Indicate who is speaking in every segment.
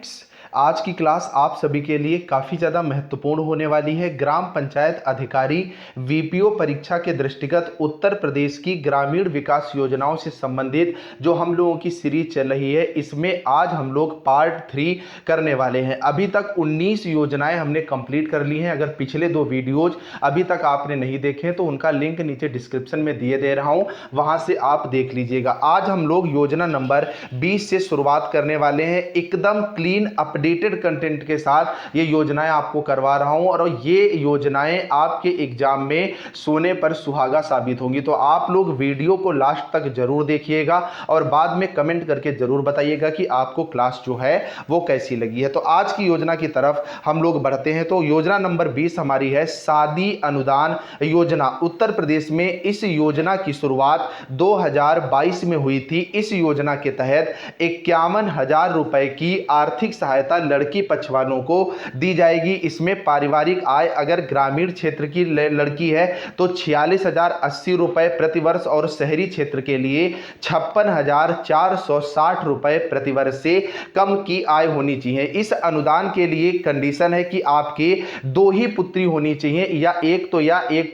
Speaker 1: Mathematics. आज की class आप सभी के लिए काफ़ी ज़्यादा महत्वपूर्ण होने वाली है। ग्राम पंचायत अधिकारी वीपीओ परीक्षा के दृष्टिगत उत्तर प्रदेश की ग्रामीण विकास योजनाओं से संबंधित जो हम लोगों की सीरीज चल रही है, इसमें आज हम लोग पार्ट 3 करने वाले हैं। अभी तक 19 योजनाएं हमने कंप्लीट कर ली हैं। अगर पिछले 2 वीडियोज अभी तक आपने नहीं देखे तो उनका लिंक नीचे डिस्क्रिप्शन में दिए दे रहा हूं, वहां से आप देख लीजिएगा। आज हम लोग योजना नंबर 20 से शुरुआत करने वाले हैं। एकदम क्लीन अपडेटेड कंटेंट के साथ ये योजनाएं आपको करवा रहा हूं और ये योजनाएं आपके एग्जाम में सोने पर सुहागा साबित होंगी। तो आप लोग वीडियो को लास्ट तक जरूर देखिएगा और बाद में कमेंट करके जरूर बताइएगा कि आपको क्लास जो है वो कैसी लगी है। तो आज की योजना की तरफ हम लोग बढ़ते हैं। तो योजना नंबर 20 हमारी है शादी अनुदान योजना। उत्तर प्रदेश में इस योजना की शुरुआत 2022 में हुई थी। इस योजना के तहत 51,000 रुपए की आर्थिक सहायता लड़की पक्ष वालों को दी जाएगी। इसमें पारिवारिक आय अगर ग्रामीण क्षेत्र की लड़की है तो 46,080 रुपए प्रतिवर्ष और शहरी क्षेत्र के लिए 56,460 रुपए प्रतिवर्ष से कम की आय होनी चाहिए। इस अनुदान के लिए कंडीशन है कि आपके 2 ही पुत्री होनी चाहिए, या एक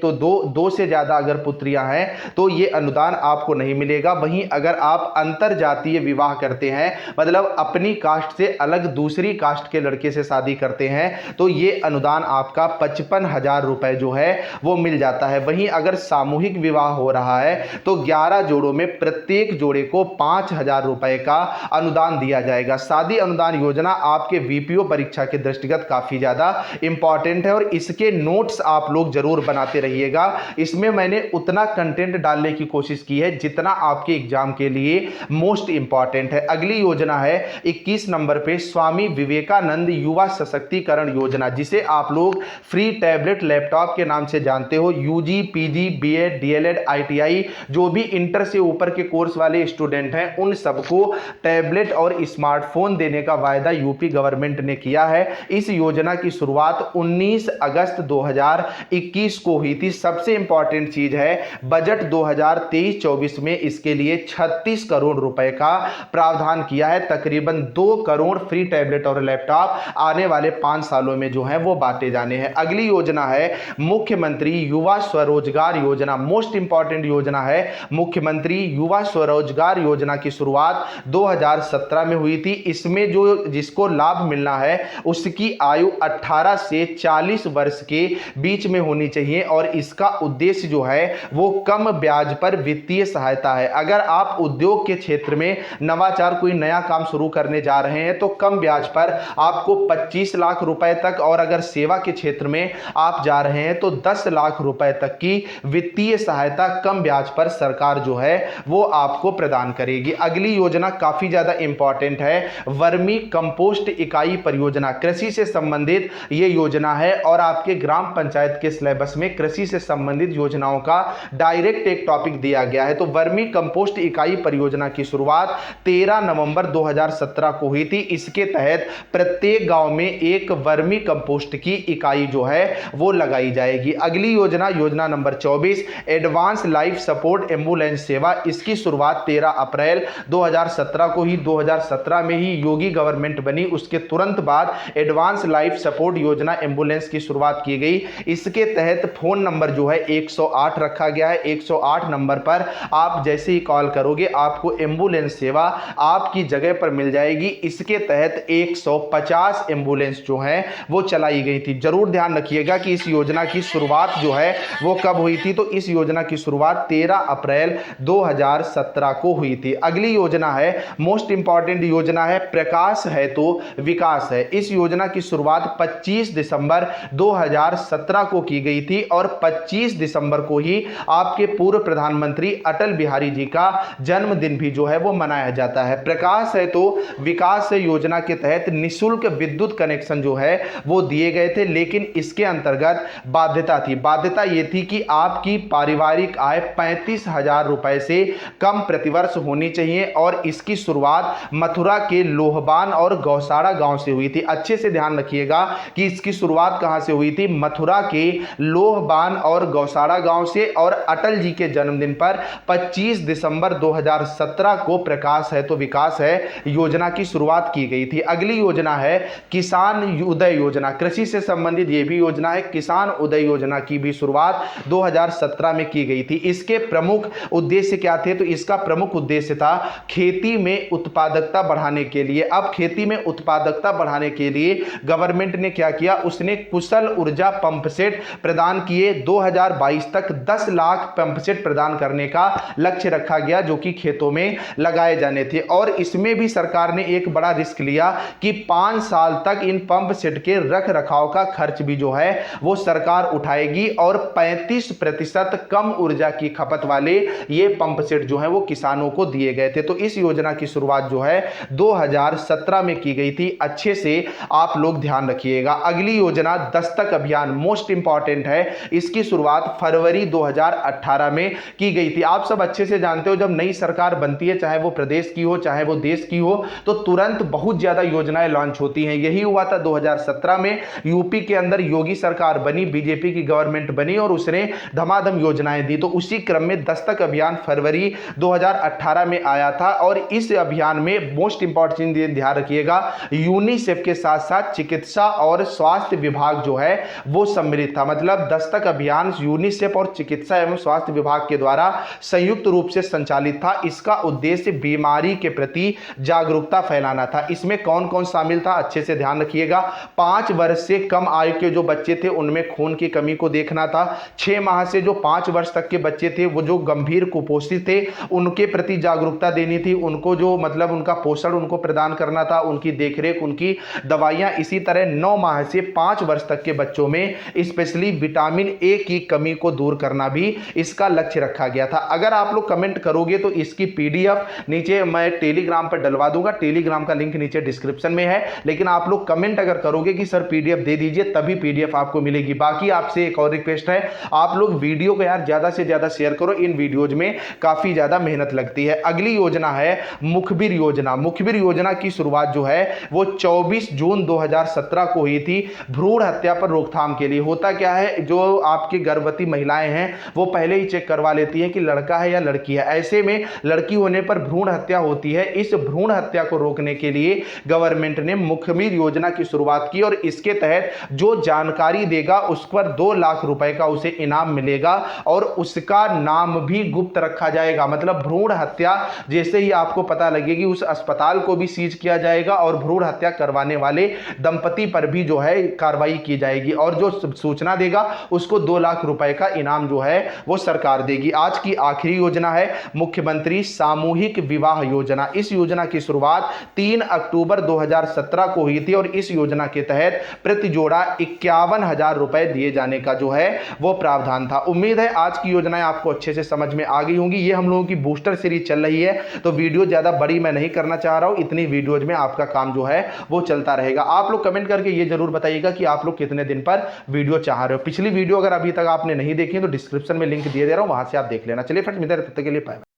Speaker 1: तो दो से ज्यादा अगर पुत्रियां हैं तो ये अनुदान आपको नहीं मिलेगा। वहीं अगर आप अंतर जातीय विवाह करते हैं, मतलब अपनी कास्ट से अलग दूसरी कास्ट के लड़के से शादी करते हैं, तो ये अनुदान आपका 55,000 रुपए जो है वो मिल जाता है। वहीं अगर सामूहिक विवाह हो रहा है तो 11 जोड़ों में प्रत्येक जोड़े को 5,000 रुपए का अनुदान दिया जाएगा। शादी अनुदान योजना आपके वीपीओ परीक्षा के दृष्टिगत काफी ज्यादा इंपॉर्टेंट है और इसके नोट्स आप लोग जरूर बनाते रहिएगा। इसमें मैंने उतना कंटेंट डालने की कोशिश की है जितना आपके एग्जाम के लिए मोस्ट इंपॉर्टेंट है। अगली योजना है 21 नंबर पे स्वामी विवेकानंद युवा सशक्तिकरण योजना, जिसे आप लोग फ्री टैबलेट लैपटॉप के नाम से जानते हो। UG, PG, BEd, DElEd, ITI जो भी इंटर से ऊपर के कोर्स वाले स्टूडेंट हैं उन सबको टैबलेट और स्मार्टफोन देने का वायदा यूपी गवर्नमेंट ने किया है। इस योजना की शुरुआत 19 अगस्त 2021 को हुई थी। सबसे इंपॉर्टेंट चीज है बजट 2023-24 में इसके लिए 36 करोड़ रुपए का प्रावधान किया है। तकरीबन 2 करोड़ फ्री टैबलेट और लैपटॉप आने वाले 5 सालों में जो है वो बांटे जाने हैं। अगली योजना है मुख्यमंत्री युवा स्वरोजगार योजना। मोस्ट इंपॉर्टेंट योजना है मुख्यमंत्री युवा स्वरोजगार योजना की शुरुआत 2017 में हुई थी। इसमें जो जिसको लाभ मिलना है उसकी आयु 18 से 40 वर्ष के बीच में होनी चाहिए और इसका उद्देश्य जो है वो कम ब्याज पर वित्तीय सहायता है। अगर आप उद्योग के क्षेत्र में नवाचार कोई नया काम शुरू करने जा रहे हैं तो कम ब्याज पर आपको 25 लाख रुपए तक, और अगर सेवा के क्षेत्र में आप जा रहे हैं तो 10 लाख रुपए तक की वित्तीय सहायता कम ब्याज पर सरकार जो है वो आपको प्रदान करेगी। अगली योजना काफी ज्यादा इंपॉर्टेंट है, वर्मी कंपोस्ट इकाई परियोजना। कृषि से संबंधित ये योजना है और आपके ग्राम पंचायत के सिलेबस में कृषि से संबंधित योजनाओं का डायरेक्ट एक टॉपिक दिया गया है। तो वर्मी कंपोस्ट इकाई परियोजना की शुरुआत 13 नवंबर 2017 को हुई थी। इसके तहत प्रत्येक गांव में एक वर्मी कंपोस्ट की इकाई जो है वो लगाई जाएगी। अगली योजना, योजना number 24, advance life support ambulance सेवा। इसकी शुरुआत 13 अप्रैल 2017 को ही 2017 में ही योगी गवर्नमेंट बनी, उसके तुरंत बाद एडवांस लाइफ सपोर्ट योजना एम्बुलेंस की शुरुआत की गई। इसके तहत फोन नंबर जो है 108 रखा गया है। 108 नंबर पर आप जैसे ही कॉल करोगे आपको एम्बुलेंस सेवा आपकी जगह पर मिल जाएगी। इसके तहत 150 एम्बुलेंस जो है वो चलाई गई थी। जरूर ध्यान रखिएगा कि इस योजना की शुरुआत जो है वो कब हुई थी, तो इस योजना की शुरुआत 13 अप्रैल 2017 को हुई थी। अगली योजना है मोस्ट इंपॉर्टेंट योजना है प्रकाश है तो विकास है। इस योजना की शुरुआत 25 दिसंबर 2017 को की गई थी और 25 दिसंबर को ही आपके पूर्व प्रधानमंत्री अटल बिहारी जी का जन्मदिन भी जो है वो मनाया जाता है। प्रकाश है तो विकास है योजना के तहत निःशुल्क विद्युत कनेक्शन जो है वो दिए गए थे, लेकिन इसके अंतर्गत बाध्यता थी। बाध्यता ये थी कि आपकी पारिवारिक आय 35,000 रुपए से कम प्रतिवर्ष होनी चाहिए और इसकी शुरुआत मथुरा के लोहबान और गौसाड़ा गांव से हुई थी। अच्छे से ध्यान रखिएगा कि इसकी शुरुआत कहां से हुई थी, मथुरा के लोहबान और गौसाड़ा गांव से, और अटल जी के जन्मदिन पर 25 दिसंबर 2017 को प्रकाश है तो विकास है योजना की शुरुआत की गई थी। अगली अगली योजना है किसान उदय योजना, कृषि से संबंधित ये भी योजना है। किसान उदय योजना की भी शुरुआत 2017 में की गई थी। इसके प्रमुख उद्देश्य क्या थे? तो इसका प्रमुख उद्देश्य था खेती में उत्पादकता बढ़ाने के लिए। अब खेती में उत्पादकता बढ़ाने के लिए गवर्नमेंट ने क्या किया? उसने कुशल ऊर्जा पंप सेट प्रदान किए। 2022 तक 10 लाख पंप सेट प्रदान करने का लक्ष्य रखा गया जो कि खेतों में लगाए जाने थे। और इसमें भी सरकार ने एक बड़ा रिस्क लिया कि 5 साल तक इन पंप सेट के रख रखाव का खर्च भी जो है वो सरकार उठाएगी और 35% कम ऊर्जा की खपत वाले ये पंप सेट जो है वो किसानों को दिए गए थे। तो इस योजना की शुरुआत जो है 2017 में की गई थी। अच्छे से आप लोग ध्यान रखिएगा। अगली योजना दस्तक अभियान मोस्ट इंपॉर्टेंट है। इसकी शुरुआत फरवरी 2018 में की गई थी। आप सब अच्छे से जानते हो जब नई सरकार बनती है, चाहे वो प्रदेश की हो चाहे वो देश की हो, तो तुरंत बहुत ज्यादा योजनाएं लॉन्च होती हैं। यही हुआ था 2017 में। यूपी के अंदर योगी सरकार बनी, बीजेपी की गवर्नमेंट बनी और उसने धमाधम योजनाएं दी। तो उसी क्रम में दस्तक अभियान फरवरी 2018 में आया था। और इस अभियान में मोस्ट इंपॉर्टेंट चीज ध्यान रखिएगा, यूनिसेफ के साथ साथ चिकित्सा और स्वास्थ्य विभाग जो है वो सम्मिलित था। मतलब दस्तक अभियान यूनिसेफ और चिकित्सा एवं स्वास्थ्य विभाग के द्वारा संयुक्त रूप से संचालित था। इसका उद्देश्य बीमारी के प्रति जागरूकता फैलाना था। इसमें कौन कौन शामिल था? अच्छे से ध्यान रखिएगा। 5 वर्ष से कम आयु के जो बच्चे थे उनमें खून की कमी को देखना था। 6 माह से जो 5 वर्ष तक के बच्चे थे वो जो गंभीर कुपोषित थे उनके प्रति जागरूकता देनी थी। उनको जो मतलब उनका पोषण उनको प्रदान करना था, उनकी देखरेख, उनकी दवाइयां। इसी तरह 9 माह से 5 वर्ष तक के बच्चों में स्पेशली विटामिन ए की कमी को दूर करना भी इसका लक्ष्य रखा गया था। अगर आप लोग कमेंट करोगे तो इसकी पीडीएफ नीचे मैं टेलीग्राम पर डलवा दूंगा। टेलीग्राम का लिंक नीचे डिस्क्रिप्शन में है। लेकिन आप लोग कमेंट अगर करोगे कि सर पीडीएफ दे दीजिए तभी पीडीएफ आपको मिलेगी। बाकी आपसे एक और रिक्वेस्ट है, आप लोग वीडियो को यार ज्यादा से ज्यादा शेयर करो। इन वीडियोज में काफी ज्यादा मेहनत लगती है। अगली योजना है मुखबिर योजना। मुखबिर योजना की शुरुआत जो है वो 24 जून 2017 को हुई थी भ्रूण हत्या पर रोकथाम के लिए। होता क्या है, जो आपकी गर्भवती महिलाएं हैं वो पहले ही चेक करवा लेती हैं कि लड़का है या लड़की है। ऐसे में लड़की होने पर भ्रूण हत्या होती है। इस भ्रूण हत्या को रोकने के लिए गवर्नमेंट ने मुखबिर योजना की शुरुआत की और इसके तहत जो जानकारी देगा उस पर 2 लाख रुपए का उसे इनाम मिलेगा और उसका नाम भी गुप्त रखा जाएगा। मतलब भ्रूण हत्या जैसे ही आपको पता लगेगी उस अस्पताल को भी सीज किया जाएगा और भ्रूण हत्या करवाने वाले दंपति पर भी जो है कार्रवाई की जाएगी और जो सूचना देगा उसको 2 लाख रुपए का इनाम जो है वो सरकार देगी। आज की आखिरी योजना है मुख्यमंत्री सामूहिक विवाह योजना। इस योजना की शुरुआत 3 अक्टूबर 2017 को हुई थी और इस योजना के तहत प्रति जोड़ा 51,000 रुपए दिए जाने का जो है वो प्रावधान था। उम्मीद है आज की योजनाएं आपको अच्छे से समझ में आ गई होंगी। ये हम लोगों की बूस्टर सीरीज चल रही है तो वीडियो ज्यादा बड़ी मैं नहीं करना चाह रहा हूं। इतनी वीडियोज में आपका काम जो है वो चलता रहेगा। आप लोग कमेंट करके ये जरूर बताइएगा कि आप लोग कितने दिन पर वीडियो चाह रहे हो। पिछली वीडियो अगर अभी तक आपने नहीं देखी तो डिस्क्रिप्शन में लिंक दिए दे रहा हूं, वहां से आप देख लेना। चलिए फ्रेंड्स, मिलते हैं, तब तक के लिए बाय।